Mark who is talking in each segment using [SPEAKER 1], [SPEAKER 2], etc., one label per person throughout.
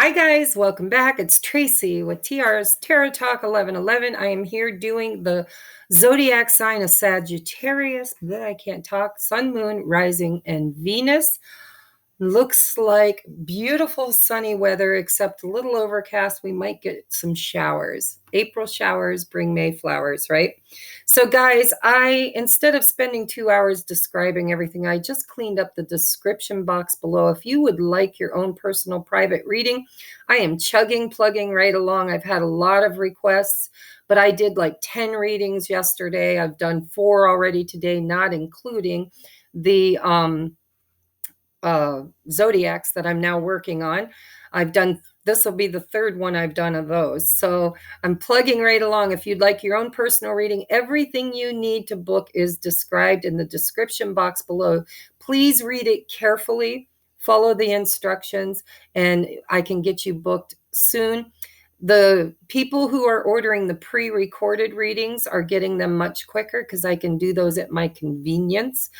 [SPEAKER 1] Hi guys, welcome back. It's Tracy with TR's Tarot Talk 1111. I am here doing the zodiac sign of Sagittarius. I can't talk. Sun, Moon, Rising, and Venus. Looks like beautiful sunny weather, except a little overcast. We might get some showers. April showers bring May flowers, right? So guys, instead of spending 2 hours describing everything, I just cleaned up the description box below. If you would like your own personal private reading, I am plugging right along. I've had a lot of requests, but I did like 10 readings yesterday. I've done 4 already today, not including the zodiacs that I'm now working on. This will be the 3rd one I've done of those. So I'm plugging right along. If you'd like your own personal reading, everything you need to book is described in the description box below. Please read it carefully, follow the instructions, and I can get you booked soon. The people who are ordering the pre-recorded readings are getting them much quicker because I can do those at my convenience.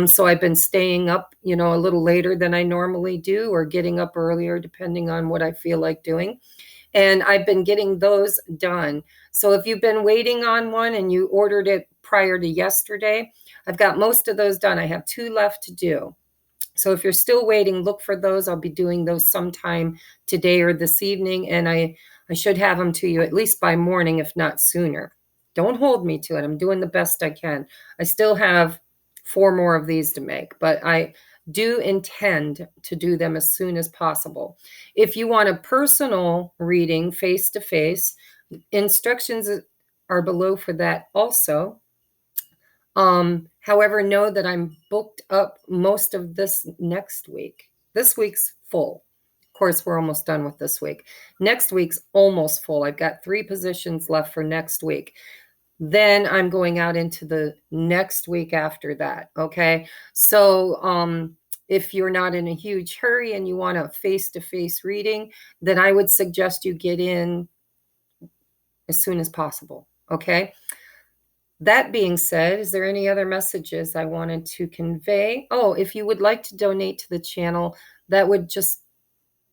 [SPEAKER 1] So I've been staying up, a little later than I normally do, or getting up earlier, depending on what I feel like doing. And I've been getting those done. So if you've been waiting on one and you ordered it prior to yesterday, I've got most of those done. I have 2 left to do. So if you're still waiting, look for those. I'll be doing those sometime today or this evening. And I should have them to you at least by morning, if not sooner. Don't hold me to it. I'm doing the best I can. I still have 4 more of these to make, but I do intend to do them as soon as possible. If you want a personal reading face-to-face, instructions are below for that also. However, know that I'm booked up most of this next week. This week's full. Of course, we're almost done with this week. Next week's almost full. I've got 3 positions left for next week. Then I'm going out into the next week after that, okay? So if you're not in a huge hurry and you want a face-to-face reading, then I would suggest you get in as soon as possible, okay? That being said, is there any other messages I wanted to convey? Oh, if you would like to donate to the channel, that would just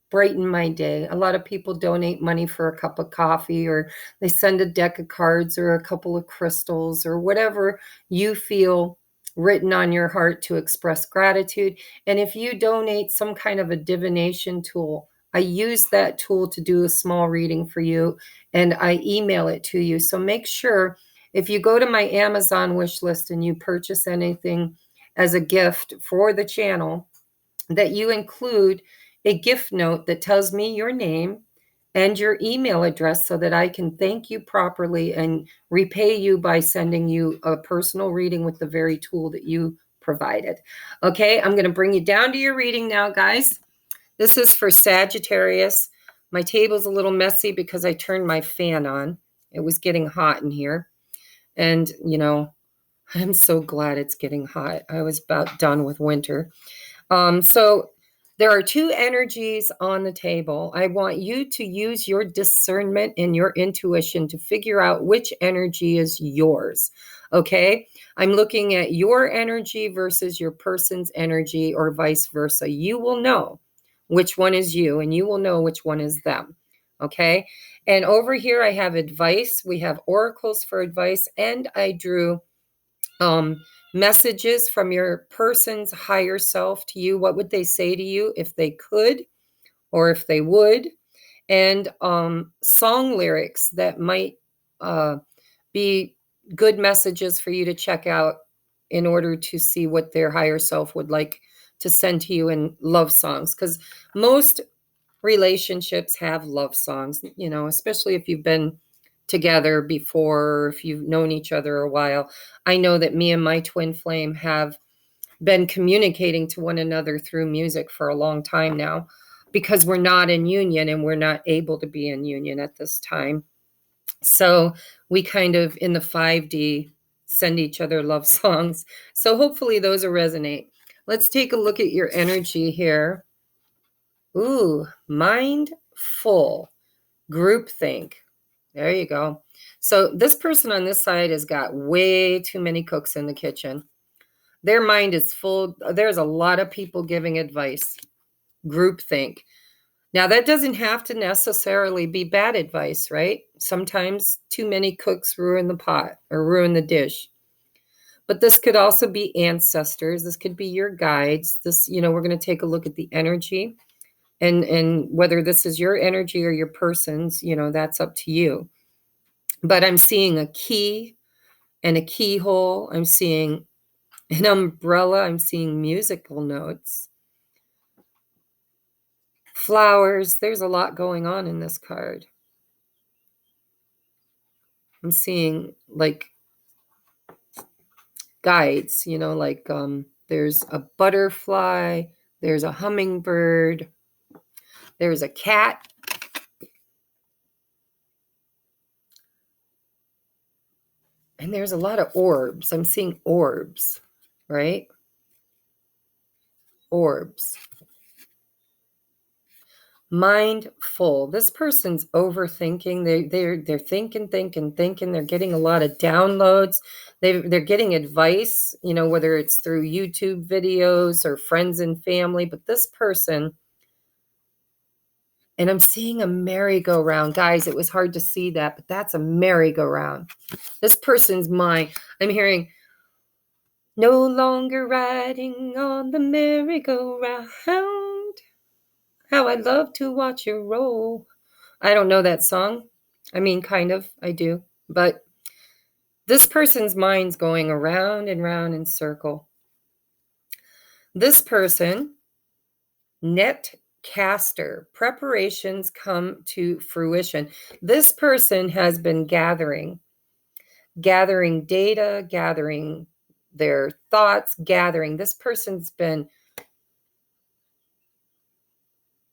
[SPEAKER 1] brighten my day. A lot of people donate money for a cup of coffee, or they send a deck of cards or a couple of crystals or whatever you feel written on your heart to express gratitude. And if you donate some kind of a divination tool, I use that tool to do a small reading for you, and I email it to you. So make sure if you go to my Amazon wish list and you purchase anything as a gift for the channel, that you include a gift note that tells me your name and your email address so that I can thank you properly and repay you by sending you a personal reading with the very tool that you provided. Okay, I'm going to bring you down to your reading now, guys. This is for Sagittarius. My table's a little messy because I turned my fan on. It was getting hot in here. And, I'm so glad it's getting hot. I was about done with winter. So there are 2 energies on the table. I want you to use your discernment and your intuition to figure out which energy is yours, okay? I'm looking at your energy versus your person's energy, or vice versa. You will know which one is you, and you will know which one is them, okay? And over here I have advice. We have oracles for advice, and I drew messages from your person's higher self to you. What would they say to you if they could, or if they would? And song lyrics that might be good messages for you to check out in order to see what their higher self would like to send to you in love songs. Because most relationships have love songs, especially if you've been together before, if you've known each other a while. I know that me and my twin flame have been communicating to one another through music for a long time now, because we're not in union and we're not able to be in union at this time. So we kind of, in the 5D, send each other love songs. So hopefully those will resonate. Let's take a look at your energy here. Ooh, mindful, groupthink. There you go. So this person on this side has got way too many cooks in the kitchen. Their mind is full. There's a lot of people giving advice. Groupthink. Now, that doesn't have to necessarily be bad advice, right? Sometimes too many cooks ruin the pot or ruin the dish. But this could also be ancestors. This could be your guides. This, we're going to take a look at the energy and whether this is your energy or your person's, that's up to you. But I'm seeing a key and a keyhole. I'm seeing an umbrella. I'm seeing musical notes. Flowers. There's a lot going on in this card. I'm seeing like guides, there's a butterfly, there's a hummingbird, there's a cat. And there's a lot of orbs. I'm seeing orbs, right? Orbs. Mindful. This person's overthinking. They're thinking. They're getting a lot of downloads. They're getting advice, whether it's through YouTube videos or friends and family. But this person, and I'm seeing a merry-go-round. Guys, it was hard to see that, but that's a merry-go-round. This person's mind. I'm hearing, no longer riding on the merry-go-round. How I love to watch you roll. I don't know that song. I mean, kind of, I do. But this person's mind's going around and round in circle. This person, net caster, preparations come to fruition. This person has been gathering data, gathering their thoughts, this person's been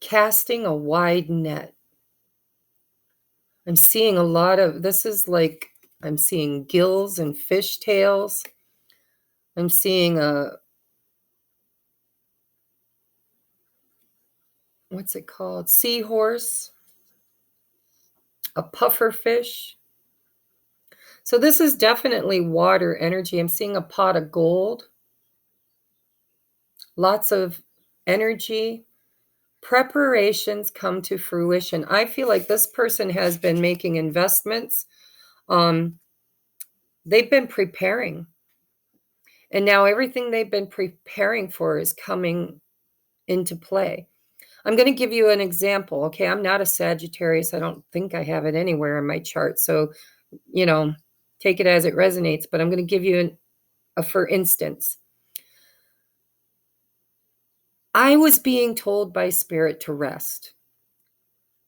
[SPEAKER 1] casting a wide net. I'm seeing a lot of, this is like, I'm seeing gills and fish tails. I'm seeing what's it called? Seahorse, a puffer fish. So this is definitely water energy. I'm seeing a pot of gold. Lots of energy. Preparations come to fruition. I feel like this person has been making investments. They've been preparing. And now everything they've been preparing for is coming into play. I'm going to give you an example. Okay, I'm not a Sagittarius. I don't think I have it anywhere in my chart. So, take it as it resonates. But I'm going to give you a for instance. I was being told by Spirit to rest,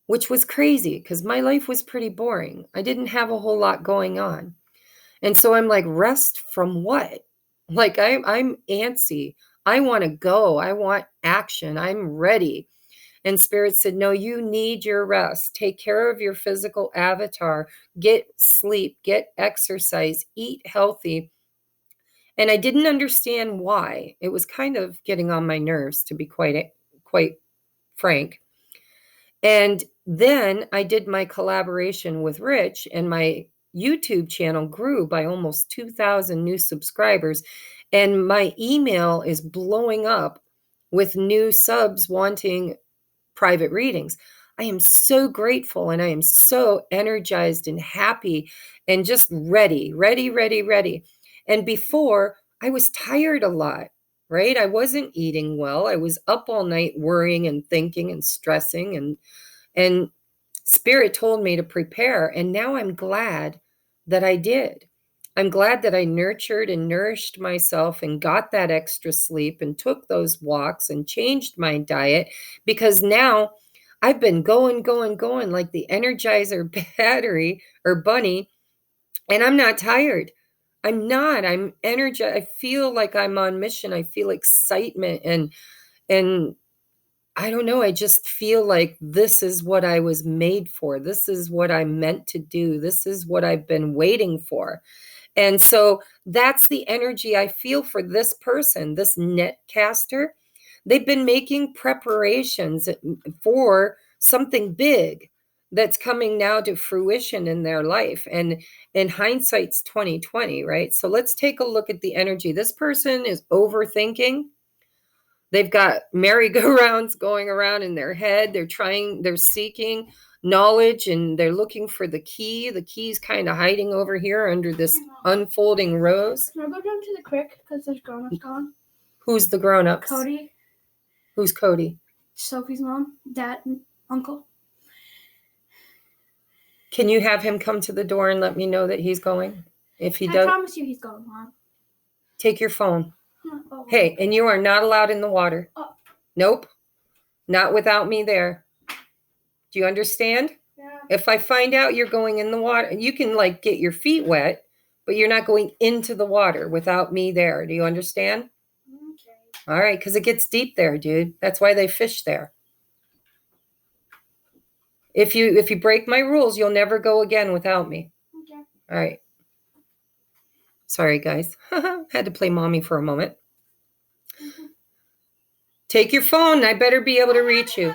[SPEAKER 1] which was crazy because my life was pretty boring. I didn't have a whole lot going on. And so I'm like, rest from what? Like I'm antsy. I want to go. I want action. I'm ready. And Spirit said, no, you need your rest. Take care of your physical avatar. Get sleep. Get exercise. Eat healthy. And I didn't understand why. It was kind of getting on my nerves, to be quite frank. And then I did my collaboration with Rich, and my YouTube channel grew by almost 2,000 new subscribers. And my email is blowing up with new subs wanting private readings. I am so grateful, and I am so energized and happy and just ready. And before, I was tired a lot, right? I wasn't eating well. I was up all night worrying and thinking and stressing, and Spirit told me to prepare. And now I'm glad that I did. I'm glad that I nurtured and nourished myself and got that extra sleep and took those walks and changed my diet, because now I've been going like the Energizer battery or bunny, and I'm not tired. I'm not. I'm energized. I feel like I'm on mission. I feel excitement and I don't know. I just feel like this is what I was made for. This is what I'm meant to do. This is what I've been waiting for. And so that's the energy I feel for this person, this netcaster. They've been making preparations for something big that's coming now to fruition in their life. And in hindsight's 2020, right? So let's take a look at the energy. This person is overthinking. They've got merry-go-rounds going around in their head. They're seeking knowledge, and they're looking for the key. The key's kind of hiding over here under this unfolding rose.
[SPEAKER 2] Can I go down to the creek because there's grown-ups gone?
[SPEAKER 1] Who's the grown-ups?
[SPEAKER 2] Cody.
[SPEAKER 1] Who's Cody?
[SPEAKER 2] Sophie's mom, dad, and uncle.
[SPEAKER 1] Can you have him come to the door and let me know that he's going? If he does,
[SPEAKER 2] I promise you he's going, Mom.
[SPEAKER 1] Take your phone.
[SPEAKER 2] Oh.
[SPEAKER 1] Hey, and you are not allowed in the water.
[SPEAKER 2] Oh.
[SPEAKER 1] Nope. Not without me there. Do you understand?
[SPEAKER 2] Yeah.
[SPEAKER 1] If I find out you're going in the water, you can like get your feet wet, but you're not going into the water without me there. Do you understand?
[SPEAKER 2] Okay.
[SPEAKER 1] All right, because it gets deep there, dude. That's why they fish there. If you break my rules, you'll never go again without me.
[SPEAKER 2] Okay.
[SPEAKER 1] All right. Sorry, guys. Had to play mommy for a moment.
[SPEAKER 2] Mm-hmm.
[SPEAKER 1] Take your phone. I better be able to reach you.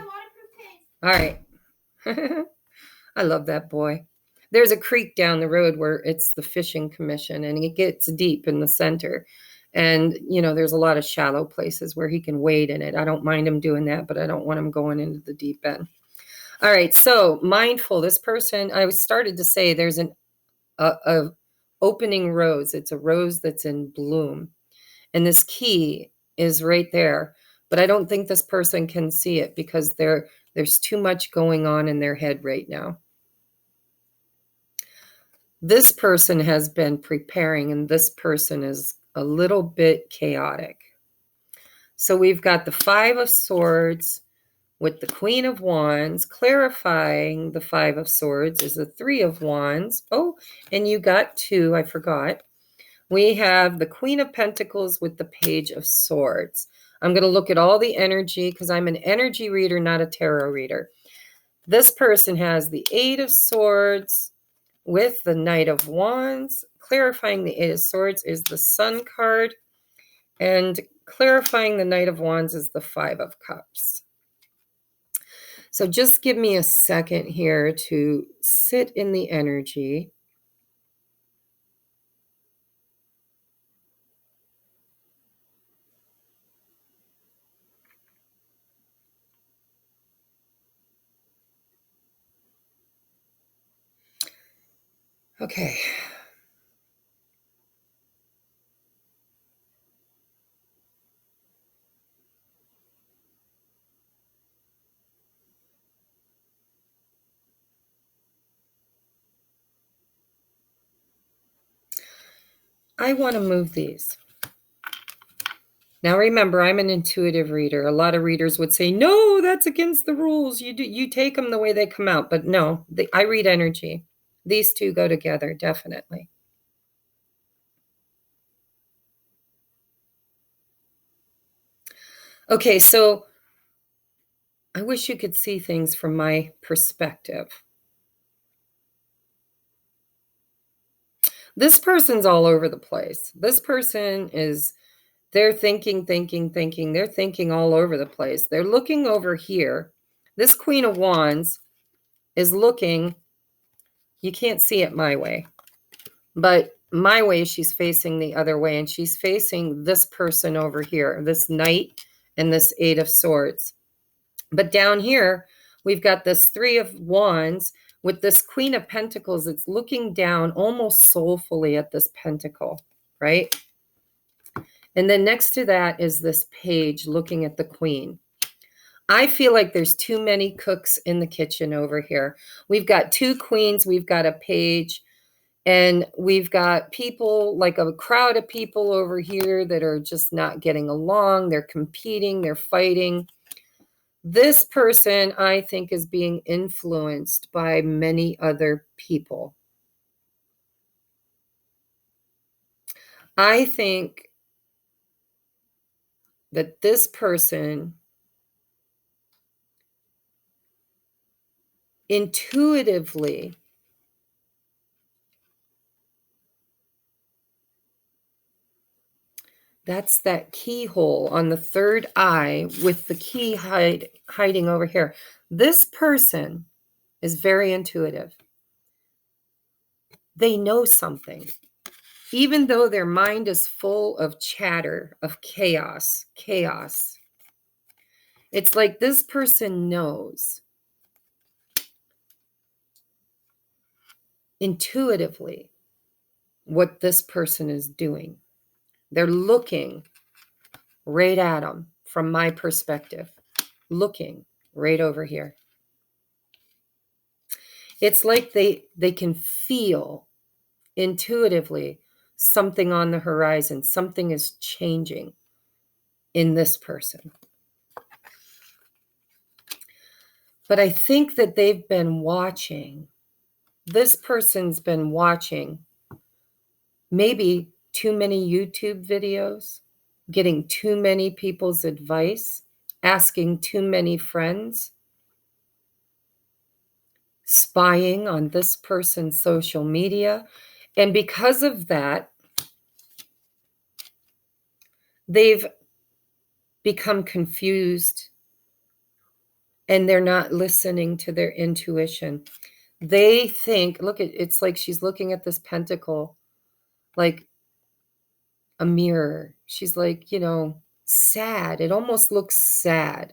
[SPEAKER 1] All right. I love that boy. There's a creek down the road where it's the fishing commission, and it gets deep in the center. And, you know, there's a lot of shallow places where he can wade in it. I don't mind him doing that, but I don't want him going into the deep end. All right. So mindful, this person, I started to say there's a opening rose. It's a rose that's in bloom. And this key is right there. But I don't think this person can see it because there's too much going on in their head right now. This person has been preparing, and this person is a little bit chaotic. So we've got the Five of Swords with the Queen of Wands. Clarifying the Five of Swords is the Three of Wands. Oh, and you got two, I forgot. We have the Queen of Pentacles with the Page of Swords. I'm going to look at all the energy because I'm an energy reader, not a tarot reader. This person has the Eight of Swords with the Knight of Wands. Clarifying the Eight of Swords is the Sun card. And clarifying the Knight of Wands is the Five of Cups. So just give me a second here to sit in the energy. Okay. I want to move these. Now remember, I'm an intuitive reader. A lot of readers would say, no, that's against the rules. You take them the way they come out. But no, I read energy. These two go together, definitely. Okay, so I wish you could see things from my perspective. This person's all over the place. This person they're thinking. They're thinking all over the place. They're looking over here. This Queen of Wands is looking, you can't see it my way, but my way, she's facing the other way, and she's facing this person over here, this Knight and this Eight of Swords. But down here, we've got this Three of Wands with this Queen of Pentacles. It's looking down almost soulfully at this pentacle, right? And then next to that is this Page looking at the Queen. I feel like there's too many cooks in the kitchen over here. We've got two queens, we've got a page, and we've got people, like a crowd of people over here that are just not getting along. They're competing, they're fighting. This person, I think, is being influenced by many other people. I think that this person intuitively that's that keyhole on the third eye with the key hiding over here. This person is very intuitive. They know something. Even though their mind is full of chatter, of chaos. It's like this person knows intuitively what this person is doing. They're looking right at them from my perspective, looking right over here. It's like they can feel intuitively something on the horizon, something is changing in this person. But I think that they've been watching, this person's been watching maybe too many YouTube videos, getting too many people's advice, asking too many friends, spying on this person's social media. And because of that, they've become confused and they're not listening to their intuition. They think, look, it's like she's looking at this pentacle like a mirror. She's like, sad. It almost looks sad.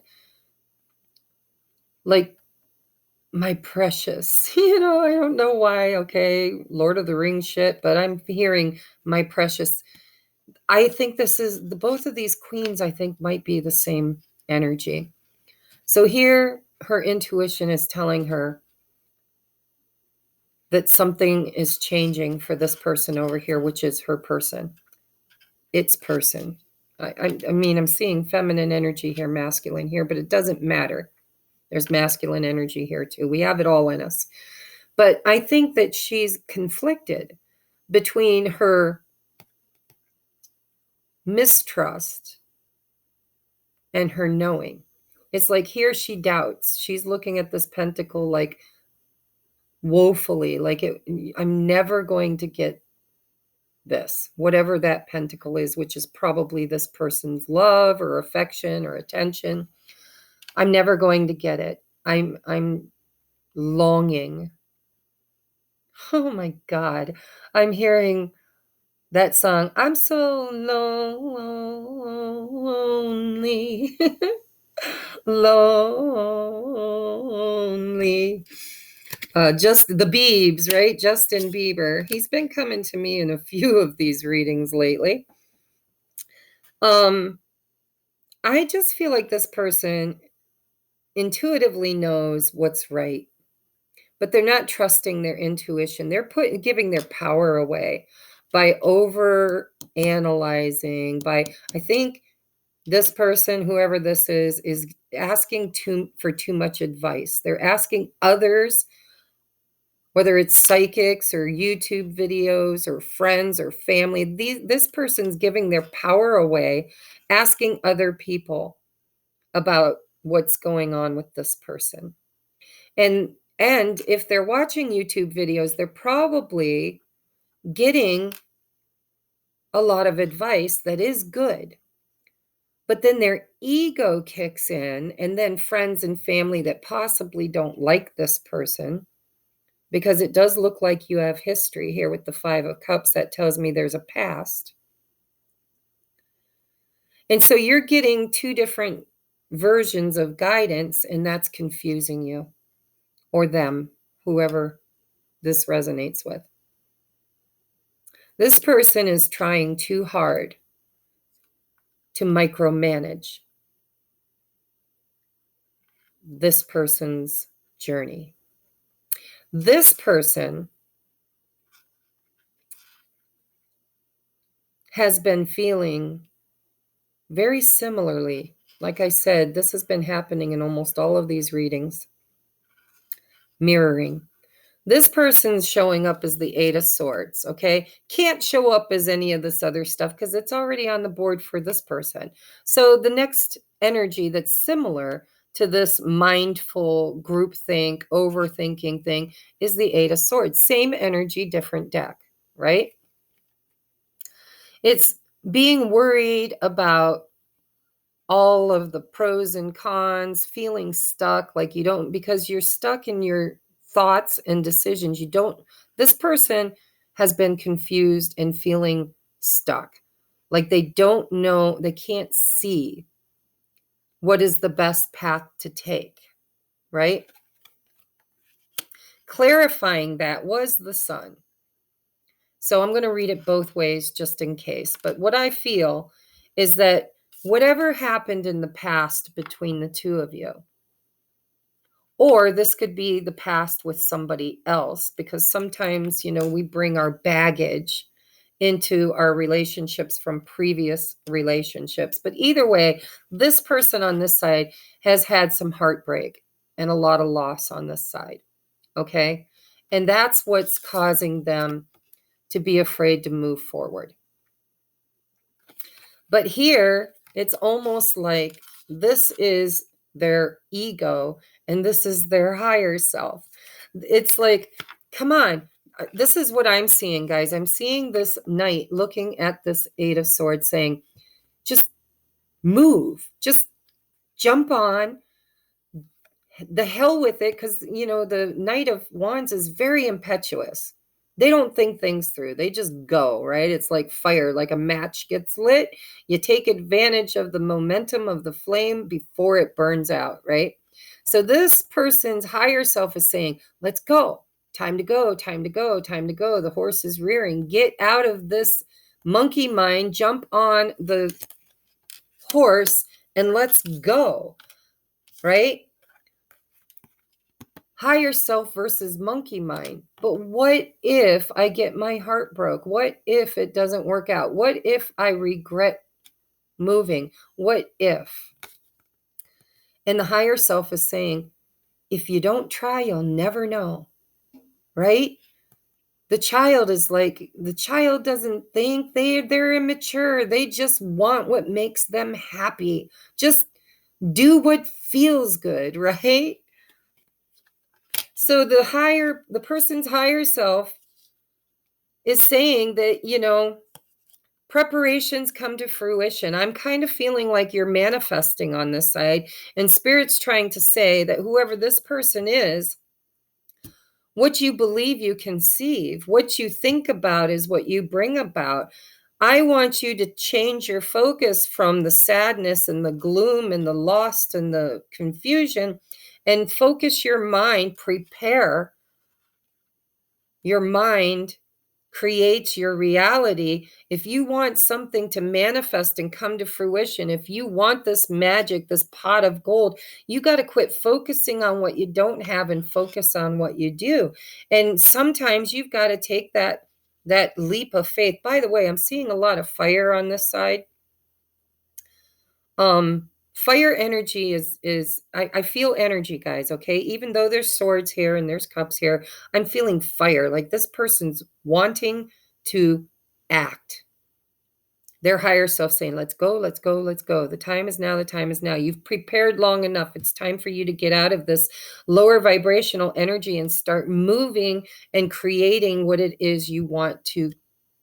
[SPEAKER 1] Like, my precious, I don't know why. Okay, Lord of the Rings shit, but I'm hearing my precious. I think this is both of these queens, I think, might be the same energy. So here, her intuition is telling her that something is changing for this person over here, which is her person. Its person. I mean, I'm seeing feminine energy here, masculine here, but it doesn't matter. There's masculine energy here too. We have it all in us. But I think that she's conflicted between her mistrust and her knowing. It's like here she doubts. She's looking at this pentacle like woefully, like I'm never going to get this, whatever that pentacle is, which is probably this person's love or affection or attention. I'm never going to get it. I'm longing. Oh my God. I'm hearing that song. I'm so lonely. Lonely. Just the Biebs, right? Justin Bieber. He's been coming to me in a few of these readings lately. I just feel like this person intuitively knows what's right, but they're not trusting their intuition. They're giving their power away by over analyzing. I think this person, whoever this is asking for too much advice. They're asking others, whether it's psychics or YouTube videos or friends or family. This person's giving their power away, asking other people about what's going on with this person. And if they're watching YouTube videos, they're probably getting a lot of advice that is good. But then their ego kicks in, and then friends and family that possibly don't like this person, because it does look like you have history here with the Five of Cups. That tells me there's a past. And so you're getting two different versions of guidance, and that's confusing you or them, whoever this resonates with. This person is trying too hard to micromanage this person's journey. This person has been feeling very similarly. Like I said, this has been happening in almost all of these readings. Mirroring. This person's showing up as the Eight of Swords, okay? Can't show up as any of this other stuff because it's already on the board for this person. So the next energy that's similar to this mindful groupthink, overthinking thing is the Eight of Swords. Same energy, different deck, right? It's being worried about all of the pros and cons, feeling stuck, like you don't, because you're stuck in your thoughts and decisions. This person has been confused and feeling stuck. Like they don't know, they can't see what is the best path to take, right? Clarifying that was the Sun. So I'm going to read it both ways just in case. But what I feel is that whatever happened in the past between the two of you, or this could be the past with somebody else, because sometimes, we bring our baggage into our relationships from previous relationships. But either way, this person on this side has had some heartbreak and a lot of loss on this side. Okay. And that's what's causing them to be afraid to move forward. But here, it's almost like this is their ego and this is their higher self. It's like, come on. This is what I'm seeing, guys. I'm seeing this knight looking at this Eight of Swords saying, just move, just jump on. The hell with it, because, the Knight of Wands is very impetuous. They don't think things through. They just go, right? It's like fire, like a match gets lit. You take advantage of the momentum of the flame before it burns out, right? So this person's higher self is saying, let's go. Time to go, time to go, time to go. The horse is rearing. Get out of this monkey mind, jump on the horse, and let's go, right? Higher self versus monkey mind. But what if I get my heart broke? What if it doesn't work out? What if I regret moving? What if? And the higher self is saying, if you don't try, you'll never know, right? The child is like, the child doesn't think, they're immature. They just want what makes them happy. Just do what feels good, right? So the person's higher self is saying that, preparations come to fruition. I'm kind of feeling like you're manifesting on this side, and Spirit's trying to say that whoever this person is, what you believe you conceive, what you think about is what you bring about. I want you to change your focus from the sadness and the gloom and the loss and the confusion and focus your mind, prepare your mind creates your reality. If you want something to manifest and come to fruition, if you want this magic, this pot of gold, you got to quit focusing on what you don't have and focus on what you do. And sometimes you've got to take that leap of faith. By the way, I'm seeing a lot of fire on this side. Fire energy is I feel energy, guys, okay? Even though there's swords here and there's cups here, I'm feeling fire. Like this person's wanting to act. Their higher self saying, let's go, let's go, let's go. The time is now, the time is now. You've prepared long enough. It's time for you to get out of this lower vibrational energy and start moving and creating what it is you want to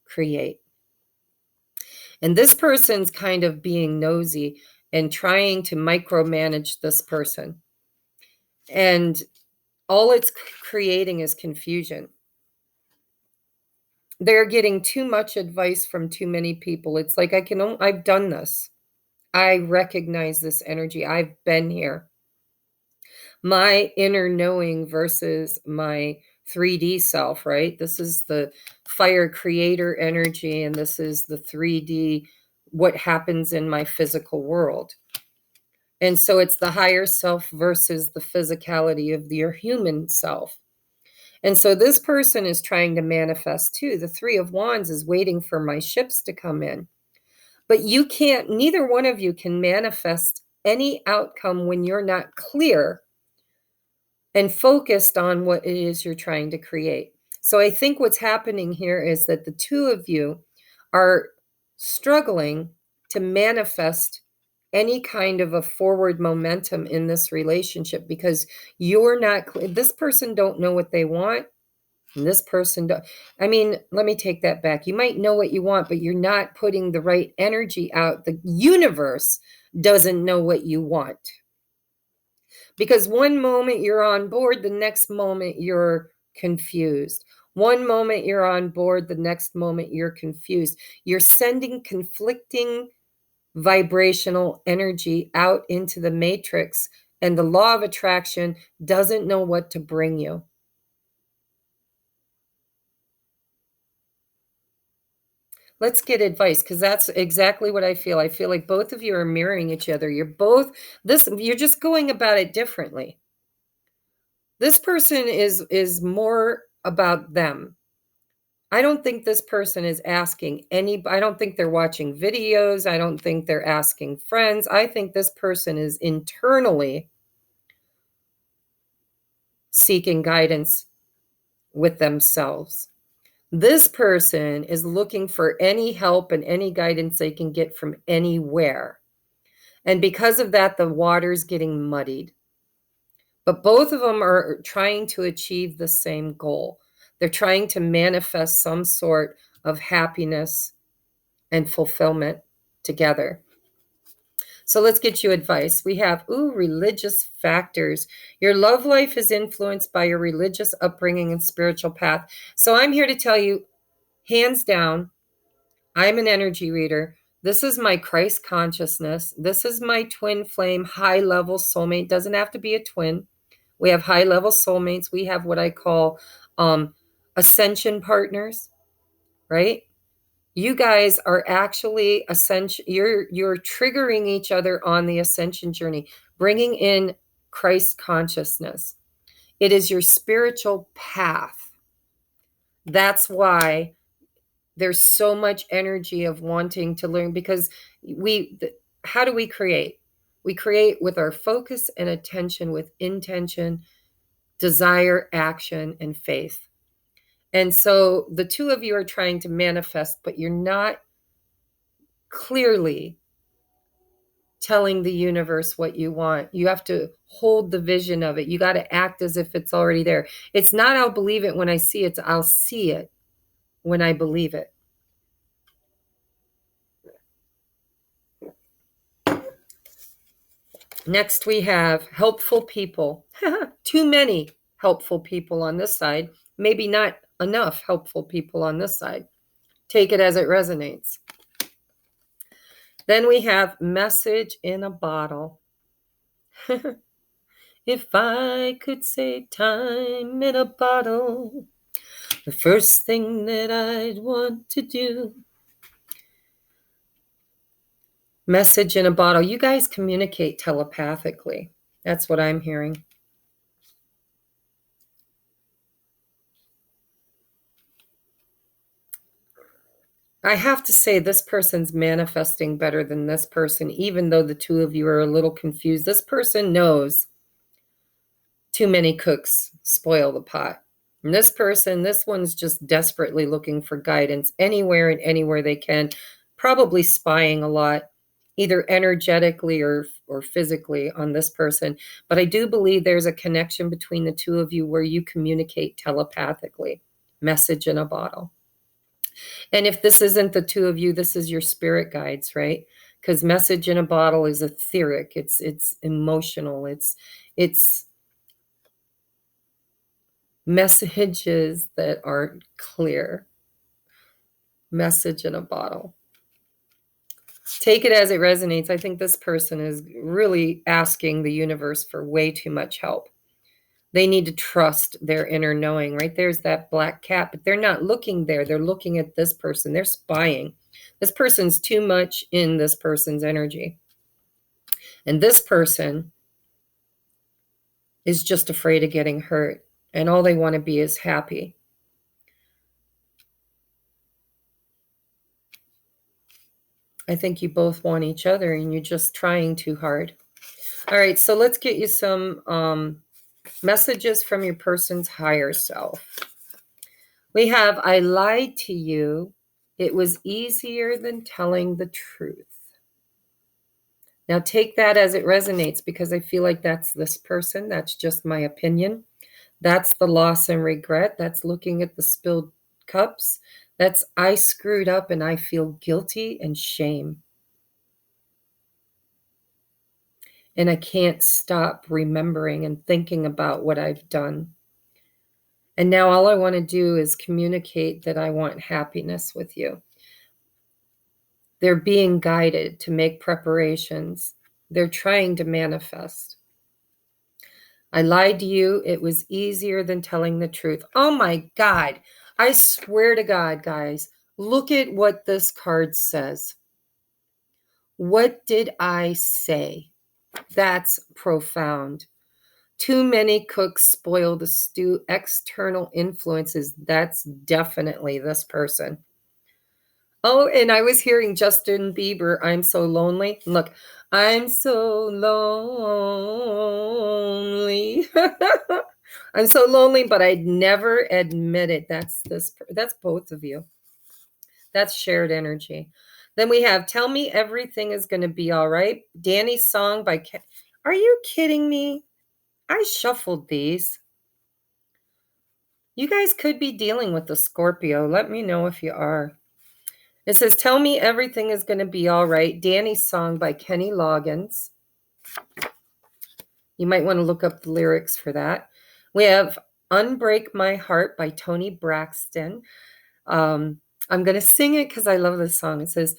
[SPEAKER 1] create. And this person's kind of being nosy and trying to micromanage this person. And all it's creating is confusion. They're getting too much advice from too many people. It's like, I've done this. I recognize this energy. I've been here. My inner knowing versus my 3D self, right? This is the fire creator energy, and this is the 3D, what happens in my physical world. And so it's the higher self versus the physicality of your human self. And so this person is trying to manifest too. The Three of Wands is waiting for my ships to come in. But you can't, neither one of you can manifest any outcome when you're not clear and focused on what it is you're trying to create. So I think what's happening here is that the two of you are struggling to manifest any kind of a forward momentum in this relationship because you're not clear. This person don't know what they want. And this person don't. I mean, let me take that back. You might know what you want, but you're not putting the right energy out. The universe doesn't know what you want. Because one moment you're on board, the next moment you're confused. One moment you're on board, the next moment you're confused. You're sending conflicting vibrational energy out into the matrix, and the law of attraction doesn't know what to bring you. Let's get advice, because that's exactly what I feel. I feel like both of you are mirroring each other. You're just going about it differently. This person is more about them. I don't think this person is asking I don't think they're watching videos. I don't think they're asking friends. I think this person is internally seeking guidance with themselves. This person is looking for any help and any guidance they can get from anywhere. And because of that, the water's getting muddied. But both of them are trying to achieve the same goal. They're trying to manifest some sort of happiness and fulfillment together. So let's get you advice. We have, religious factors. Your love life is influenced by your religious upbringing and spiritual path. So I'm here to tell you, hands down, I'm an energy reader. This is my Christ consciousness. This is my twin flame, high level soulmate. Doesn't have to be a twin. We have high level soulmates. We have what I call ascension partners, right? You guys are actually ascension. You're triggering each other on the ascension journey, bringing in Christ consciousness. It is your spiritual path. That's why there's so much energy of wanting to learn, because how do we create? We create with our focus and attention, with intention, desire, action, and faith. And so the two of you are trying to manifest, but you're not clearly telling the universe what you want. You have to hold the vision of it. You got to act as if it's already there. It's not I'll believe it when I see it. I'll see it when I believe it. Next, we have helpful people. Too many helpful people on this side. Maybe not enough helpful people on this side. Take it as it resonates. Then we have message in a bottle. If I could say time in a bottle, the first thing that I'd want to do. Message in a bottle. You guys communicate telepathically. That's what I'm hearing. I have to say, this person's manifesting better than this person, even though the two of you are a little confused. This person knows too many cooks spoil the pot. And this one's just desperately looking for guidance anywhere and anywhere they can, probably spying a lot, either energetically or physically on this person. But I do believe there's a connection between the two of you where you communicate telepathically. Message in a bottle. And if this isn't the two of you, this is your spirit guides, right? Because message in a bottle is etheric. It's emotional. It's messages that aren't clear. Message in a bottle. Take it as it resonates. I think this person is really asking the universe for way too much help. They need to trust their inner knowing, right? There's that black cat, but they're not looking there. They're looking at this person. They're spying. This person's too much in this person's energy. And this person is just afraid of getting hurt. And all they want to be is happy. I think you both want each other and you're just trying too hard. All right, so let's get you some messages from your person's higher self. We have, I lied to you. It was easier than telling the truth. Now take that as it resonates, because I feel like that's this person. That's just my opinion. That's the loss and regret. That's looking at the spilled cups. That's I screwed up and I feel guilty and shame. And I can't stop remembering and thinking about what I've done. And now all I want to do is communicate that I want happiness with you. They're being guided to make preparations. They're trying to manifest. I lied to you. It was easier than telling the truth. Oh my God. I swear to God, guys, look at what this card says. What did I say? That's profound. Too many cooks spoil the stew. External influences. That's definitely this person. Oh, and I was hearing Justin Bieber, I'm so lonely. Look, I'm so lonely. I'm so lonely, but I'd never admit it. That's both of you. That's shared energy. Then we have Tell Me Everything Is Going to Be All Right. Danny's song by Are you kidding me? I shuffled these. You guys could be dealing with the Scorpio. Let me know if you are. It says, Tell Me Everything Is Going to Be All Right. Danny's song by Kenny Loggins. You might want to look up the lyrics for that. We have Unbreak My Heart by Toni Braxton. I'm going to sing it because I love this song. It says,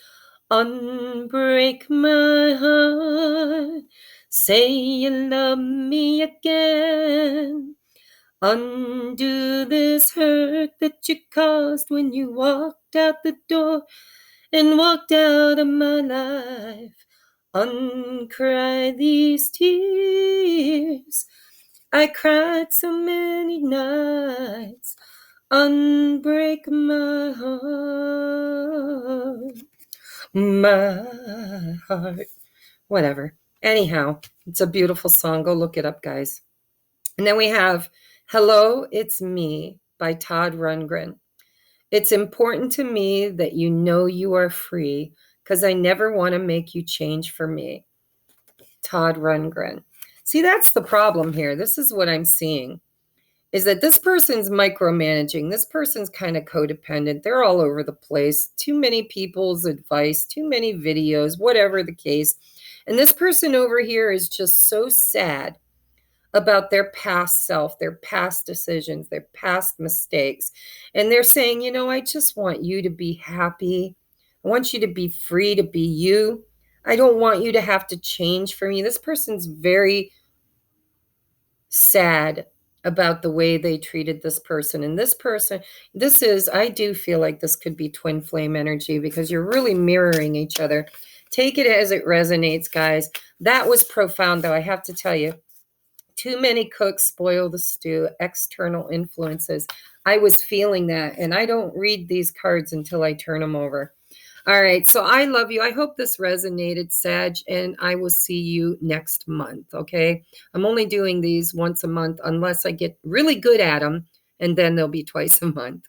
[SPEAKER 1] Unbreak my heart, say you love me again. Undo this hurt that you caused when you walked out the door and walked out of my life. Uncry these tears I cried so many nights. Unbreak my heart. Whatever. Anyhow, it's a beautiful song. Go look it up, guys. And then we have Hello, It's Me by Todd Rundgren. It's important to me that you know you are free because I never want to make you change for me. Todd Rundgren. See, that's the problem here. This is what I'm seeing, is that this person's micromanaging. This person's kind of codependent. They're all over the place. Too many people's advice, too many videos, whatever the case. And this person over here is just so sad about their past self, their past decisions, their past mistakes. And they're saying, you know, I just want you to be happy. I want you to be free to be you. I don't want you to have to change for me. This person's very sad about the way they treated this person. And this person, I do feel like this could be twin flame energy because you're really mirroring each other. Take it as it resonates, guys. That was profound, though, I have to tell you. Too many cooks spoil the stew. External influences. I was feeling that, and I don't read these cards until I turn them over. All right, so I love you. I hope this resonated, Sag, and I will see you next month, okay? I'm only doing these once a month unless I get really good at them, and then they'll be twice a month.